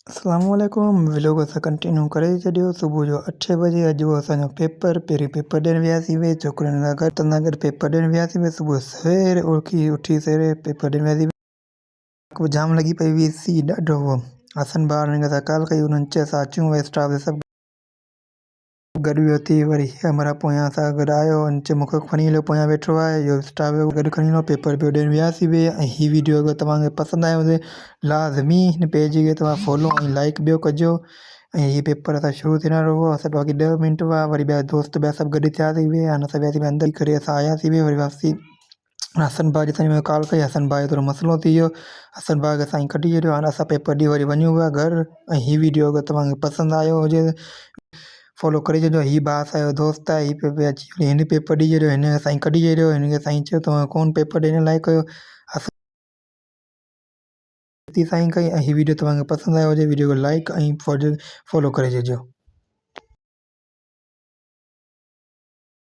अस्सलामुअलैकुम व्लॉग असां कंटिन्यू करे छॾियो। सुबुह जो 8 बजे अॼु हो असांजो पेपर। पहिरीं पेपर ॾियणु वियासीं वे छोकिरियुनि सां गॾु तंदागढ़ पेपर ॾियणु वियासीं वे। सुबुह सवेर उथी सवेरे पेपर ॾियणु वियासीं। को जाम लॻी पई हुई सी ॾाढो हो हसन ॿार हुननि सां कॉल कई, उन्हनि चयो असां अचूं वे स्टाफ सभु गॾु वियो थी। वरी हमारा पोयां सां गॾु आयो चयो मूंखे खणी हलियो, पोयां वेठो आहे इहो स्टाफ गॾु खणी हलियो। पेपर पियो ॾियणु वियासीं वे। ऐं हीअ वीडियो अगरि तव्हांखे पसंदि आयो हुजे लाज़मी हिन पेज खे तव्हां फॉलो ऐं लाइक ॿियो कजो। ऐं हीअ पेपर असां शुरू थियण वारो हुओ, असां बाक़ी 10 मिंट हुआ, वरी ॿिया दोस्त ॿिया सभु गॾु थियासीं वे। हाणे असां वियासीं अंदरि करे असां आयासीं वे। वरी वापसी हसन भाउ जितां मैं कॉल कई, हसन भाउ जो थोरो मसइलो थी वियो, हसन भाउ खे साईं कढी छॾियो। हाणे असां पेपर ॾेई वरी वञूं पिया घरु। ऐं हीअ वीडियो अगरि तव्हांखे पसंदि आयो हुजे फॉलो करे छॾियो। हीअ भाउ असांजो दोस्त आहे, हीअ पे अची हिन पेपर ॾेई छॾियो, हिन साईं कढी छॾियो। हिनखे साईं चयो तव्हां कोन पेपर ॾियण लाइ कयो, साईं कई। ऐं हीअ वीडियो तव्हांखे पसंदि आयो हुजे वीडियो खे लाइक ऐं फॉलो करे छॾिजो।